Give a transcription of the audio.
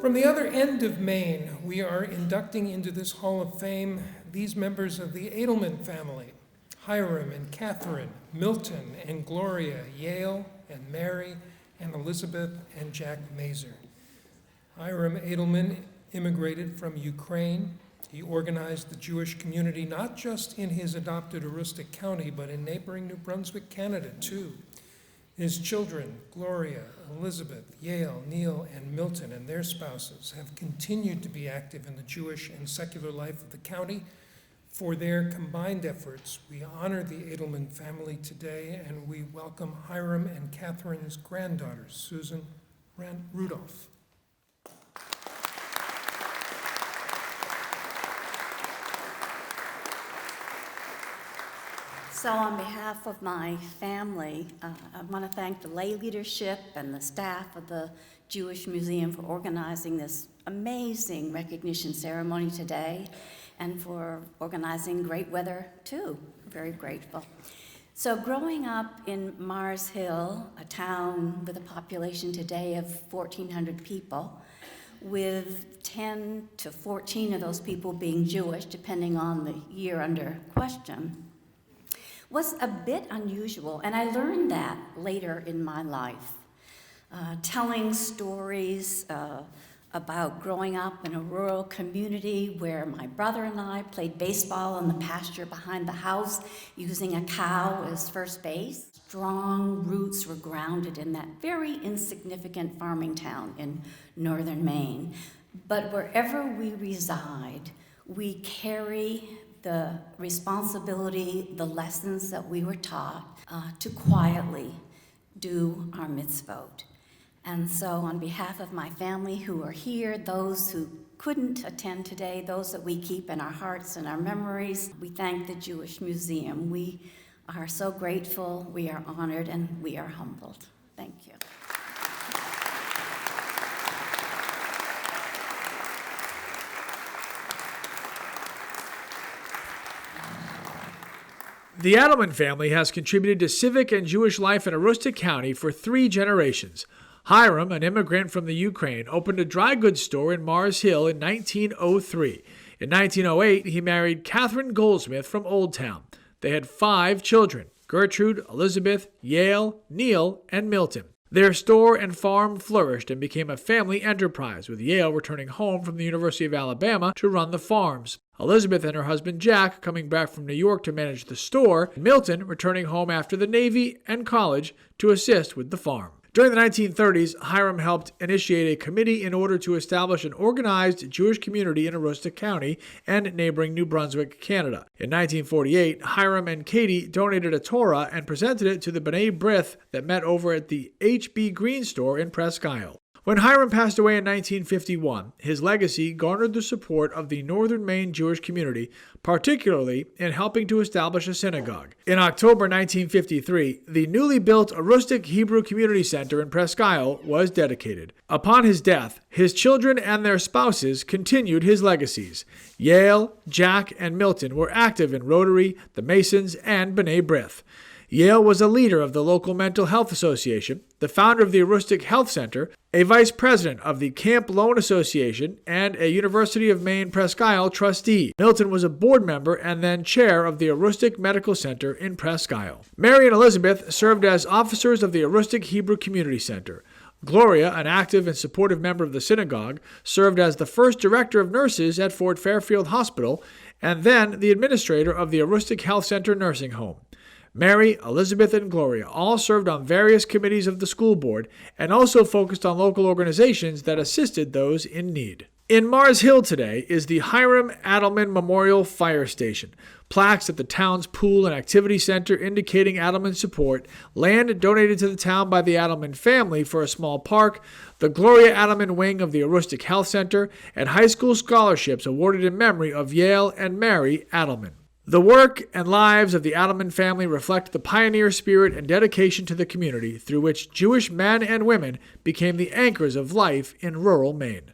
From the other end of Maine, we are inducting into this Hall of Fame these members of the Adelman family: Hiram and Catherine, Milton and Gloria, Yale and Mary, and Elizabeth and Jack Mazer. Hiram Adelman immigrated from Ukraine. He organized the Jewish community not just in his adopted Aroostook County, but in neighboring New Brunswick, Canada, too. His children, Gloria, Elizabeth, Yale, Neil, and Milton, and their spouses have continued to be active in the Jewish and secular life of the county. For their combined efforts, we honor the Adelman family today, and we welcome Hiram and Catherine's granddaughters, Susan Rudolph. So on behalf of my family, I want to thank the lay leadership and the staff of the Jewish Museum for organizing this amazing recognition ceremony today, and for organizing great weather too. Very grateful. So growing up in Mars Hill, a town with a population today of 1,400 people, with 10 to 14 of those people being Jewish, depending on the year under question, was a bit unusual, and I learned that later in my life. Telling stories about growing up in a rural community where my brother and I played baseball in the pasture behind the house using a cow as first base. Strong roots were grounded in that very insignificant farming town in northern Maine. But wherever we reside, we carry the responsibility, the lessons that we were taught to quietly do our mitzvot. And so on behalf of my family who are here, those who couldn't attend today, those that we keep in our hearts and our memories, we thank the Jewish Museum. We are so grateful, we are honored, and we are humbled. Thank you. The Adelman family has contributed to civic and Jewish life in Aroostook County for 3 generations. Hiram, an immigrant from the Ukraine, opened a dry goods store in Mars Hill in 1903. In 1908, he married Catherine Goldsmith from Old Town. They had 5 children: Gertrude, Elizabeth, Yale, Neil, and Milton. Their store and farm flourished and became a family enterprise, with Yale returning home from the University of Alabama to run the farms, Elizabeth and her husband Jack coming back from New York to manage the store, and Milton returning home after the Navy and college to assist with the farm. During the 1930s, Hiram helped initiate a committee in order to establish an organized Jewish community in Aroostook County and neighboring New Brunswick, Canada. In 1948, Hiram and Katie donated a Torah and presented it to the B'nai B'rith that met over at the H.B. Green store in Presque Isle. When Hiram passed away in 1951, his legacy garnered the support of the northern Maine Jewish community, particularly in helping to establish a synagogue. In October 1953, the newly built Aroostook Hebrew Community Center in Presque Isle was dedicated. Upon his death, his children and their spouses continued his legacies. Yale, Jack, and Milton were active in Rotary, the Masons, and B'nai B'rith. Yale was a leader of the local Mental Health Association, the founder of the Aroostook Health Center, a vice president of the Camp Loan Association, and a University of Maine Presque Isle trustee. Milton was a board member and then chair of the Aroostook Medical Center in Presque Isle. Mary and Elizabeth served as officers of the Aroostook Hebrew Community Center. Gloria, an active and supportive member of the synagogue, served as the first director of nurses at Fort Fairfield Hospital and then the administrator of the Aroostook Health Center nursing home. Mary, Elizabeth, and Gloria all served on various committees of the school board and also focused on local organizations that assisted those in need. In Mars Hill today is the Hiram Adelman Memorial Fire Station. Plaques at the town's pool and activity center indicating Adelman support, land donated to the town by the Adelman family for a small park, the Gloria Adelman wing of the Aroostook Health Center, and high school scholarships awarded in memory of Yale and Mary Adelman. The work and lives of the Adelman family reflect the pioneer spirit and dedication to the community through which Jewish men and women became the anchors of life in rural Maine.